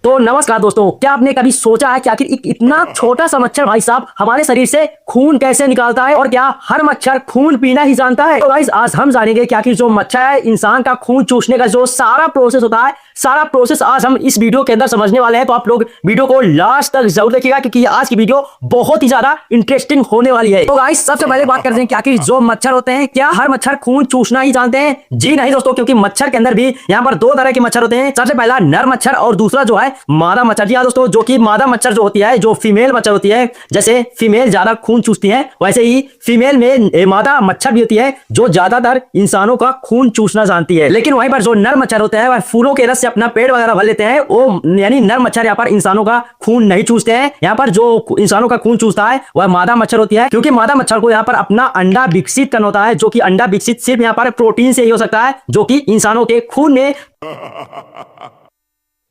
तो नमस्कार दोस्तों, क्या आपने कभी सोचा है कि आखिर इतना छोटा सा मच्छर भाई साहब हमारे शरीर से खून कैसे निकालता है और क्या हर मच्छर खून पीना ही जानता है? तो गाइस आज हम जानेंगे कि आखिर जो मच्छर है इंसान का खून चूसने का जो सारा प्रोसेस होता है, सारा प्रोसेस आज हम इस वीडियो के अंदर समझने वाले हैं। तो आप लोग वीडियो को लास्ट तक जरूर देखिएगा क्योंकि आज की वीडियो बहुत ही ज्यादा इंटरेस्टिंग होने वाली है। तो गाइस सबसे पहले बात करते हैं कि आखिर जो मच्छर होते हैं क्या हर मच्छर खून चूसना ही जानते हैं? जी नहीं दोस्तों, क्योंकि मच्छर के अंदर भी यहाँ पर दो तरह के मच्छर होते हैं। सबसे पहला नर मच्छर और दूसरा जो है मादा मच्छर। जी हाँ दोस्तों, जो कि मादा मच्छर जो होती है, जो फीमेल मच्छर होती है, जैसे फीमेल ज्यादा खून चूसती है वैसे ही फीमेल में मादा मच्छर भी होती है जो ज्यादातर इंसानों का खून चूसना जानती है। लेकिन वहीं पर जो नर मच्छर होते हैं वह फूलों के रस से अपना पेट वगैरह भर लेते हैं। वो यानी नर मच्छर यहाँ पर इंसानों का खून नहीं चूसते हैं। यहाँ पर जो इंसानों का खून चूसता है वह मादा मच्छर होती है, क्योंकि मादा मच्छर को यहाँ पर अपना अंडा विकसित करना होता है, जो कि अंडा विकसित सिर्फ यहाँ पर प्रोटीन से ही हो सकता है, जो कि इंसानों के खून में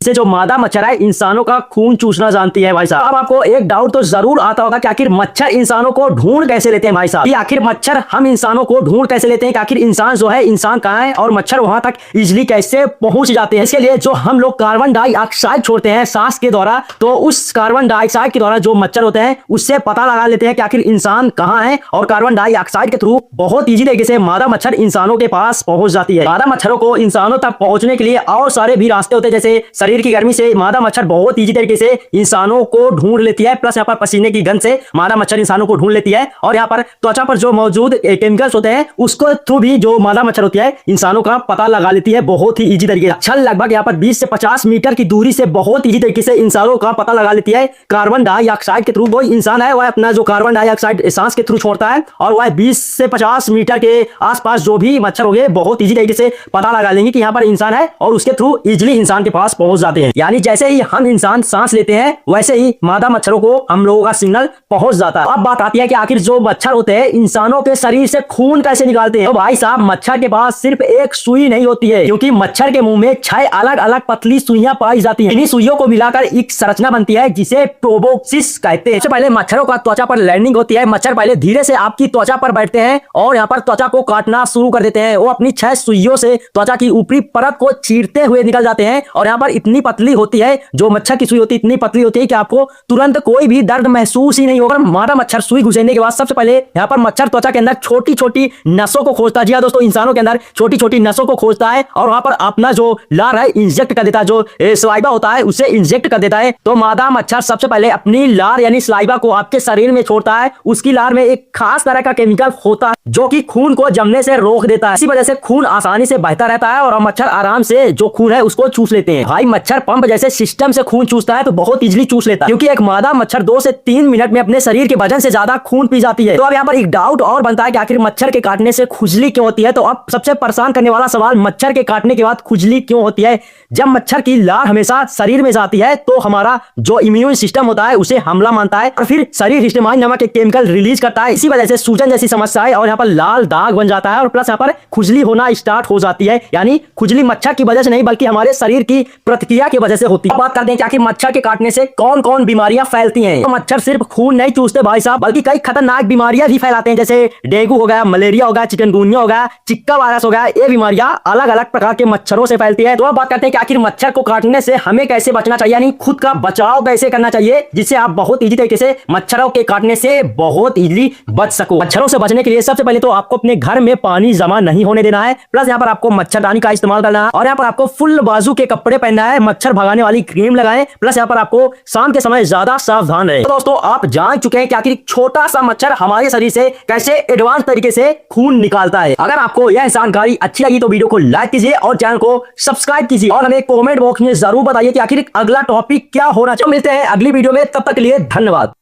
से जो मादा मच्छर है इंसानों का खून चूसना जानती है। भाई साहब अब आपको एक डाउट तो जरूर आता होगा कि आखिर मच्छर इंसानों को ढूंढ कैसे लेते हैं? भाई साहब आखिर मच्छर हम इंसानों को ढूंढ कैसे लेते हैं कि आखिर इंसान जो है इंसान कहाँ है और मच्छर वहां तक इजिली कैसे पहुंच जाते हैं? इसके लिए जो हम लोग कार्बन डाइऑक्साइड छोड़ते हैं सांस के द्वारा, तो उस कार्बन डाइऑक्साइड के द्वारा जो मच्छर होते हैं उससे पता लगा लेते हैं कि आखिर इंसान कहाँ है। और कार्बन डाइऑक्साइड के थ्रू बहुत ईजी तरीके से मादा मच्छर इंसानों के पास पहुंच जाती है। मादा मच्छरों को इंसानों तक पहुंचने के लिए और सारे भी रास्ते होते हैं, जैसे शरीर की गर्मी से मादा मच्छर बहुत इजी तरीके से इंसानों को ढूंढ लेती है, प्लस यहाँ पर पसीने की गंध से मादा मच्छर इंसानों को ढूंढ लेती है, और यहाँ पर त्वचा पर जो मौजूद केमिकल्स होते हैं उसको थ्रू भी जो मादा मच्छर होती है इंसानों का पता लगा लेती है बहुत ही इजी तरीके से। लगभग यहाँ पर 20 से 50 मीटर की दूरी से बहुत इजी तरीके से इंसानों का पता लगा लेती है कार्बन डाइऑक्साइड के थ्रू। वो इंसान है वह अपना जो कार्बन डाइऑक्साइड सांस के थ्रू छोड़ता है और वह 20 से 50 मीटर के आसपास जो भी मच्छर हो गए बहुत इजी तरीके से पता लगा लेंगे कि यहाँ पर इंसान है और उसके थ्रू इजिली इंसान के पास पहुंच जाते हैं। यानी जैसे ही हम इंसान सांस लेते हैं वैसे ही मादा मच्छरों को हम लोगों का सिग्नल पहुंच जाता है। अब बात आती है कि आखिर जो मच्छर होते हैं इंसानों के शरीर से खून कैसे निकालते हैं? तो भाई साहब मच्छर के पास सिर्फ एक सुई नहीं होती है, क्योंकि मच्छर के मुंह में 6 अलग अलग पतली सुइयां पाई जाती हैं। इन्हीं सुइयों को मिलाकर एक संरचना बनती है जिसे प्रोबोसिस कहते हैं। सबसे पहले मच्छरों का त्वचा पर लैंडिंग होती है। मच्छर पहले धीरे से आपकी त्वचा पर बैठते हैं और यहाँ पर त्वचा को काटना शुरू कर देते हैं। वो अपनी 6 सुइयों से त्वचा की ऊपरी परत को चीरते हुए निकल जाते हैं और यहाँ पर इतनी पतली होती है, जो मच्छर की सुई होती है इतनी पतली होती है कि आपको तुरंत कोई भी दर्द महसूस ही नहीं होगा। मादा मच्छर सुई घुसेने के बाद सबसे पहले यहाँ पर मच्छर त्वचा के अंदर छोटी छोटी नसों को खोजता है। जी हाँ दोस्तों, इंसानों के अंदर छोटी छोटी नसों को खोजता है और वहां पर अपना जो लार है इंजेक्ट कर देता है, जो सलाइवा होता है उसे इंजेक्ट कर देता है। तो मादा मच्छर सबसे पहले अपनी लार यानी सलाइवा को आपके शरीर में छोड़ता है। उसकी लार में एक खास तरह का केमिकल होता है जो कि खून को जमने से रोक देता है। इसी वजह से खून आसानी से बहता रहता है और मच्छर आराम से जो खून है उसको चूस लेते हैं। भाई मच्छर पंप जैसे सिस्टम से खून चूसता है तो बहुत इजीली चूस लेता है, क्योंकि एक मादा मच्छर 2 से 3 मिनट में अपने शरीर के वजन से ज्यादा खून पी जाती है। तो अब यहाँ पर एक डाउट और बनता है कि आखिर मच्छर के काटने से खुजली क्यों होती है? तो अब सबसे परेशान करने वाला सवाल, मच्छर के काटने के बाद खुजली क्यों होती है? जब मच्छर की लार हमेशा शरीर में जाती है तो हमारा जो इम्यून सिस्टम होता है उसे हमला मानता है और फिर शरीर हिस्टामाइन नामक एक केमिकल रिलीज करता है। इसी वजह से सूजन जैसी समस्या है और यहाँ पर लाल दाग बन जाता है और प्लस यहाँ पर खुजली होना स्टार्ट हो जाती है। यानी खुजली मच्छर की वजह से नहीं बल्कि हमारे शरीर की प्रतिक्रिया की वजह से होती है। बात करते हैं कि आखिर मच्छर के काटने से कौन कौन बीमारियां फैलती हैं? तो मच्छर सिर्फ खून नहीं चूसते भाई साहब, बल्कि कई खतरनाक बीमारियां भी फैलाते हैं, जैसे डेंगू हो गया, मलेरिया हो गया, चिकनगुनिया हो गया, चिक्का वायरस हो गया। ये बीमारियां अलग अलग प्रकार के मच्छरों से फैलती है। तो अब बात करते हैं कि आखिर मच्छर को काटने से हमें कैसे बचना चाहिए, यानी खुद का बचाव कैसे करना चाहिए जिससे आप बहुत इजी तरीके से मच्छरों के काटने से बहुत इजीली बच सको। मच्छरों से बचने के लिए सबसे पहले तो आपको अपने घर में पानी जमा नहीं होने देना है, प्लस यहाँ पर आपको मच्छरदानी का इस्तेमाल करना है और यहाँ पर आपको फुल बाजू के कपड़े पहनना है, मच्छर भगाने वाली क्रीम लगाएं, प्लस यहाँ पर आपको शाम के समय ज्यादा सावधान रहे। तो दोस्तों आप जान चुके हैं कि आखिर छोटा सा मच्छर हमारे शरीर से कैसे एडवांस तरीके से खून निकालता है। अगर आपको यह जानकारी अच्छी लगी तो वीडियो को लाइक कीजिए और चैनल को सब्सक्राइब कीजिए और हमें कमेंट बॉक्स में जरूर बताइए कि आखिर अगला टॉपिक क्या होना चाहिए। मिलते हैं अगली वीडियो में, तब तक के लिए धन्यवाद।